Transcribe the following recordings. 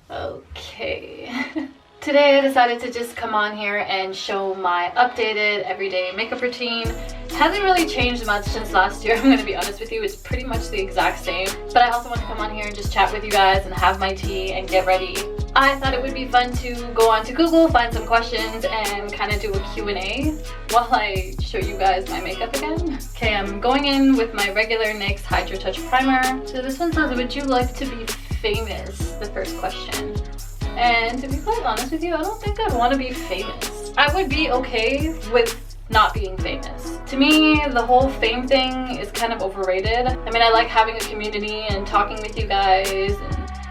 Okay. Today I decided to just come on here and show my updated everyday makeup routine. It hasn't really changed much since last year, I'm going to be honest with you. It's pretty much the exact same. But I also want to come on here and just chat with you guys and have my tea and get ready. I thought it would be fun to go onto Google, find some questions, and kind of do a Q&A while I show you guys my makeup again. Okay, I'm going in with my regular NYX Hydro Touch Primer. So this one says, would you like to be famous? The first question. And to be quite honest with you, I don't think I'd want to be famous. I would be okay with not being famous. To me, the whole fame thing is kind of overrated. I mean, I like having a community and talking with you guys,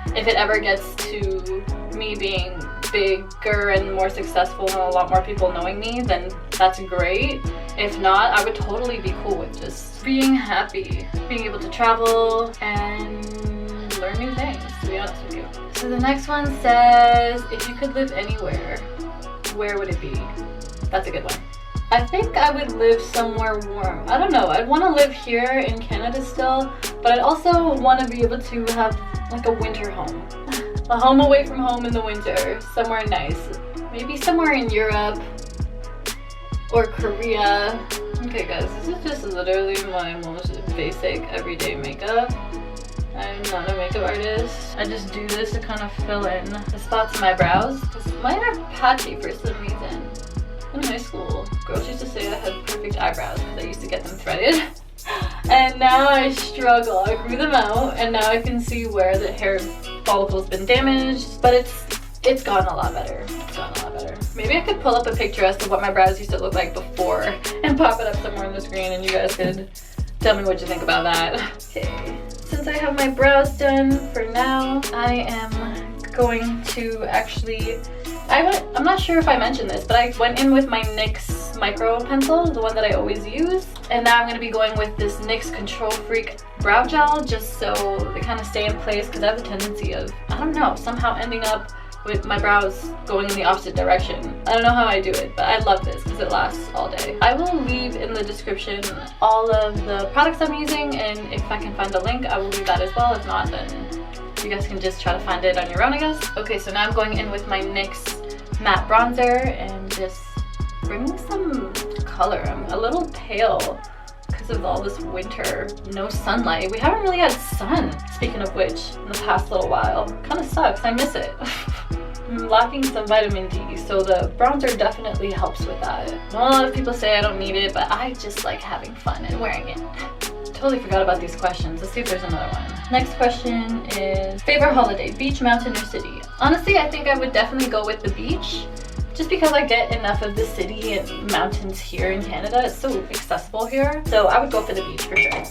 and if it ever gets to me being bigger and more successful and a lot more people knowing me, then that's great. If not, I would totally be cool with just being happy, being able to travel and learn new things, to be honest with you. So the next one says, if you could live anywhere, where would it be? That's a good one. I think I would live somewhere warm. I don't know, I'd want to live here in Canada still, but I'd also want to be able to have like a winter home. A home away from home in the winter, somewhere nice. Maybe somewhere in Europe or Korea. Okay guys, this is just literally my most basic everyday makeup. I'm not a makeup artist. I just do this to kind of fill in the spots in my brows, because mine are patchy for some reason. In high school, girls used to say I had perfect eyebrows because I used to get them threaded. And now I struggle. I grew them out and now I can see where the hair follicle's been damaged, but it's gotten a lot better. It's gotten a lot better. Maybe I could pull up a picture as to what my brows used to look like before and pop it up somewhere on the screen and you guys could tell me what you think about that. Okay. Since I have my brows done for now, I am going to actually, I'm not sure if I mentioned this, but I went in with my NYX micro pencil, the one that I always use, and now I'm going to be going with this NYX Control Freak brow gel, just so they kind of stay in place, because I have a tendency of, I don't know, somehow ending up with my brows going in the opposite direction. I don't know how I do it, but I love this because it lasts all day. I will leave in the description all of the products I'm using, and if I can find a link, I will leave that as well. If not, then you guys can just try to find it on your own, I guess. Okay, so now I'm going in with my NYX matte bronzer and just bringing some color. I'm a little pale because of all this winter, no sunlight. We haven't really had sun, speaking of which, in the past little while. Kind of sucks, I miss it. I'm lacking some vitamin D, so the bronzer definitely helps with that. A lot of people say I don't need it, but I just like having fun and wearing it. Totally forgot about these questions. Let's see if there's another one. Next question is, favorite holiday, beach, mountain, or city? Honestly, I think I would definitely go with the beach, just because I get enough of the city and mountains here in Canada. It's so accessible here, so I would go for the beach for sure.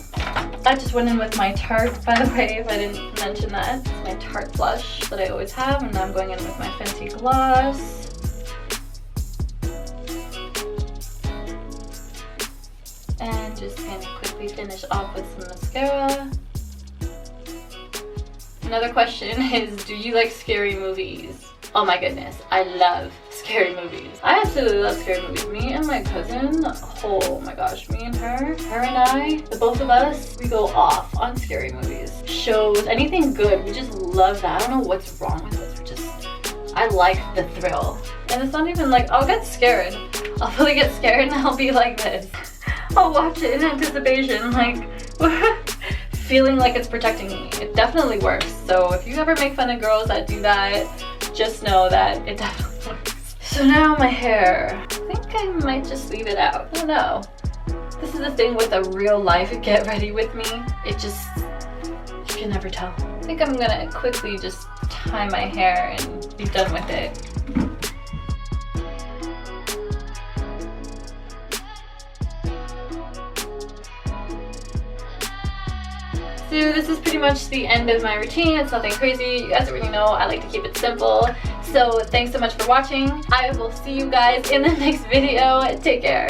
I just went in with my Tarte, by the way, if I didn't mention that. It's my Tarte blush that I always have, and now I'm going in with my Fenty gloss. And just gonna quickly finish off with some mascara. Another question is, do you like scary movies? Oh my goodness, I love scary movies. I absolutely love scary movies. Me and my cousin, oh my gosh, me and her and I, the both of us, we go off on scary movies. Shows, anything good, we just love that. I don't know what's wrong with us, I like the thrill. And it's not even like, I'll get scared. I'll really get scared and I'll be like this. I'll watch it in anticipation, like, feeling like it's protecting me. It definitely works. So if you ever make fun of girls that do that, just know that it definitely works. So now my hair. I think I might just leave it out. I don't know. This is the thing with a real life get ready with me. It just, you can never tell. I think I'm gonna quickly just tie my hair and be done with it. So this is pretty much the end of my routine. It's nothing crazy. You guys already know I like to keep it simple. So thanks so much for watching. I will see you guys in the next video. Take care.